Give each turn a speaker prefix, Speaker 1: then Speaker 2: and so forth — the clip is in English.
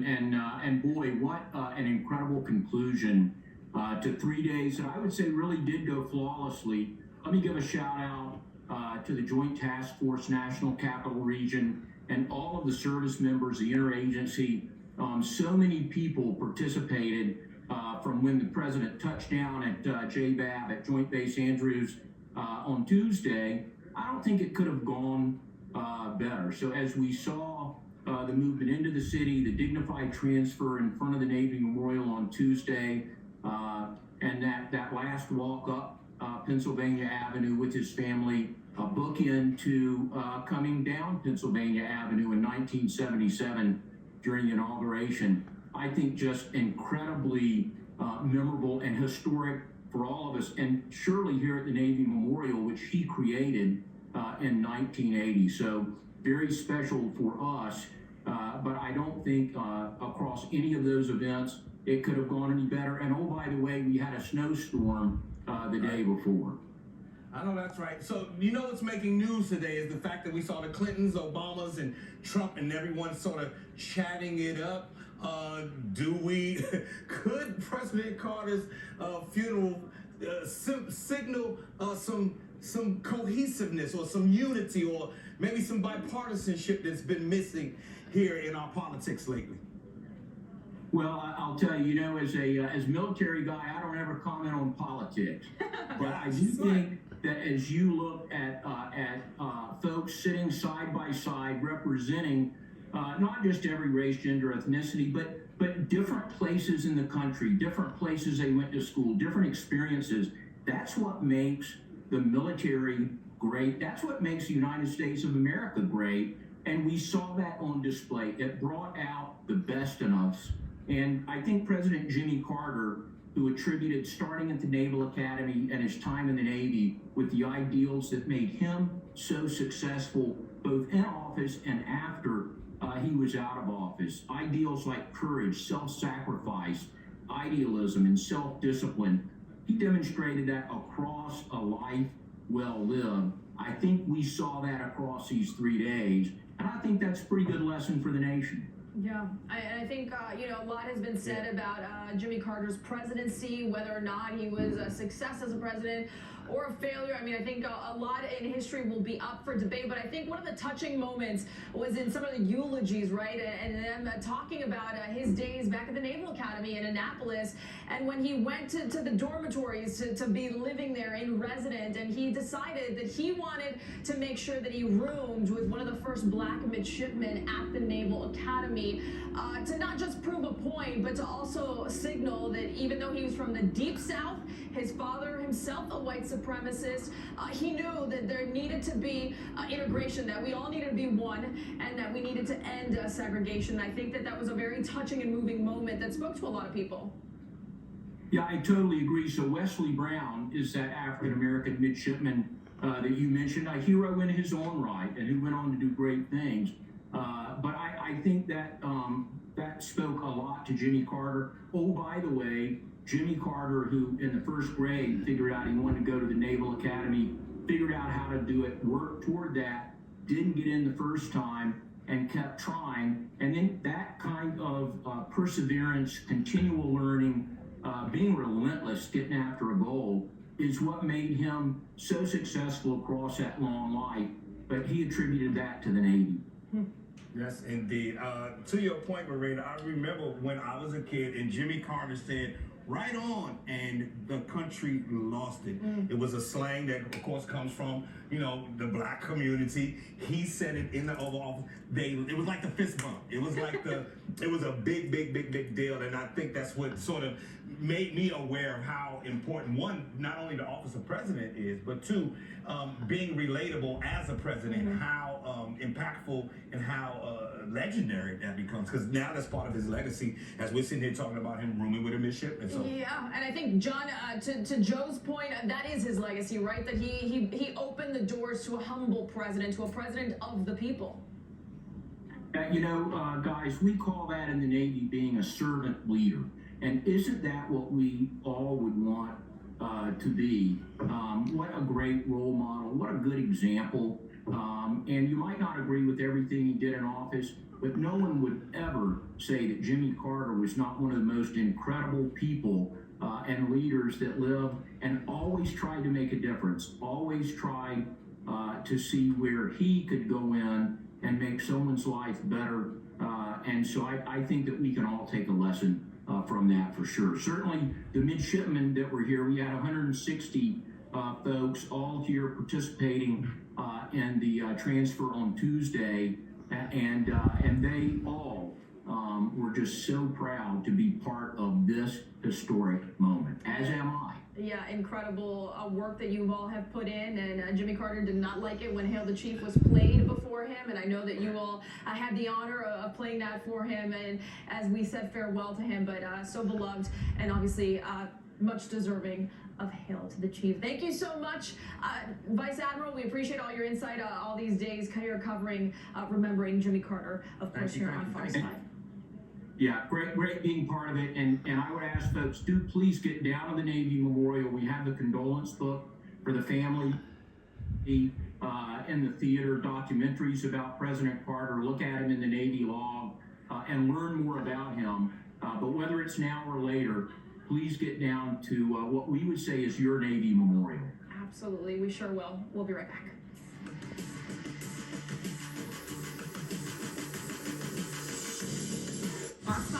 Speaker 1: And boy, what an incredible conclusion to 3 days that I would say really did go flawlessly. Let me give a shout out to the Joint Task Force National Capital Region and all of the service members, the interagency. So many people participated from when the president touched down at JBAB at Joint Base Andrews on Tuesday. I don't think it could have gone better. So as we saw the movement into the city, the dignified transfer in front of the Navy Memorial on Tuesday, and that last walk up Pennsylvania Avenue with his family, a bookend to coming down Pennsylvania Avenue in 1977 during the inauguration. I think just incredibly memorable and historic for all of us, and surely here at the Navy Memorial, which he created in 1980. So very special for us, but I don't think across any of those events it could have gone any better. And oh, by the way, we had a snowstorm the day before.
Speaker 2: I know that's right. So, you know what's making news today is the fact that we saw the Clintons, Obamas, and Trump and everyone sort of chatting it up. Could President Carter's funeral signal some cohesiveness or some unity or maybe some bipartisanship that's been missing here in our politics lately?
Speaker 1: Well, I'll tell you, as military guy, I don't ever comment on politics. But I do think that as you look at folks sitting side by side representing not just every race, gender, ethnicity, but different places in the country, different places they went to school, different experiences, that's what makes the military great. That's what makes the United States of America great. And we saw that on display. It brought out the best in us. And I think President Jimmy Carter, who attributed starting at the Naval Academy and his time in the Navy with the ideals that made him so successful, both in office and after he was out of office. Ideals like courage, self-sacrifice, idealism, and self-discipline. He demonstrated that across a life well lived. I think we saw that across these 3 days, and I think that's a pretty good lesson for the nation.
Speaker 3: Yeah, I think, a lot has been said about Jimmy Carter's presidency, whether or not he was a success as a president or a failure. I mean, I think a lot in history will be up for debate, but I think one of the touching moments was in some of the eulogies, right? And them talking about his days back at the Naval Academy in Annapolis, and when he went to the dormitories to be living there in resident, and he decided that he wanted to make sure that he roomed with one of the first black midshipmen at the Naval Academy, to not just prove a point, but to also signal that even though he was from the Deep South, his father himself a white supremacist, he knew that there needed to be integration, that we all needed to be one, and that we needed to end segregation. I think that was a very touching and moving moment that spoke to a lot of people.
Speaker 1: Yeah, I totally agree. So Wesley Brown is that African-American midshipman that you mentioned, a hero in his own right, and who went on to do great things. But I think that that spoke a lot to Jimmy Carter. Oh, by the way, Jimmy Carter, who in the first grade figured out he wanted to go to the Naval Academy, figured out how to do it, worked toward that, didn't get in the first time, and kept trying. And then that kind of perseverance, continual learning, being relentless, getting after a goal, is what made him so successful across that long life. But he attributed that to the Navy.
Speaker 2: Yes, indeed. To your point, Marina, I remember when I was a kid and Jimmy Carter said, "Right on," and the country lost it. It was a slang that, of course, comes from, the black community. He said it in the Oval Office. It was like the fist bump. It was like it was a big deal. And I think that's what sort of made me aware of how important, one, not only the office of president is, but two, being relatable as a president, how impactful and how legendary that becomes. Because now that's part of his legacy, as we're sitting here talking about him rooming with a midshipman. So.
Speaker 3: Yeah, and I think, John, to Joe's point, that is his legacy, right? That he opened the doors to a humble president, to a president of the people.
Speaker 1: Guys, we call that in the Navy being a servant leader. And isn't that what we all would want to be? What a great role model. What a good example And you might not agree with everything he did in office, but no one would ever say that Jimmy Carter was not one of the most incredible people and leaders that lived and always tried to make a difference, always tried to see where he could go in and make someone's life better. And so I think that we can all take a lesson from that for sure. Certainly the midshipmen that were here, we had 160 folks all here participating in the transfer on Tuesday, and they all were just so proud to be part of this historic moment, as am I.
Speaker 3: Yeah, incredible work that you all have put in, and Jimmy Carter did not like it when Hail the Chief was played before him, and I know that you all had the honor of playing that for him, and as we said farewell to him, but so beloved, and obviously much deserving of Hail to the Chief. Thank you so much, Vice Admiral. We appreciate all your insight all these days here covering, remembering Jimmy Carter, of course, here on Fox 5.
Speaker 1: Yeah, great being part of it, and I would ask folks, do please get down to the Navy Memorial. We have the condolence book for the family, in the theater, documentaries about President Carter. Look at him in the Navy log and learn more about him. But whether it's now or later, please get down to what we would say is your Navy Memorial.
Speaker 3: Absolutely, we sure will. We'll be right back.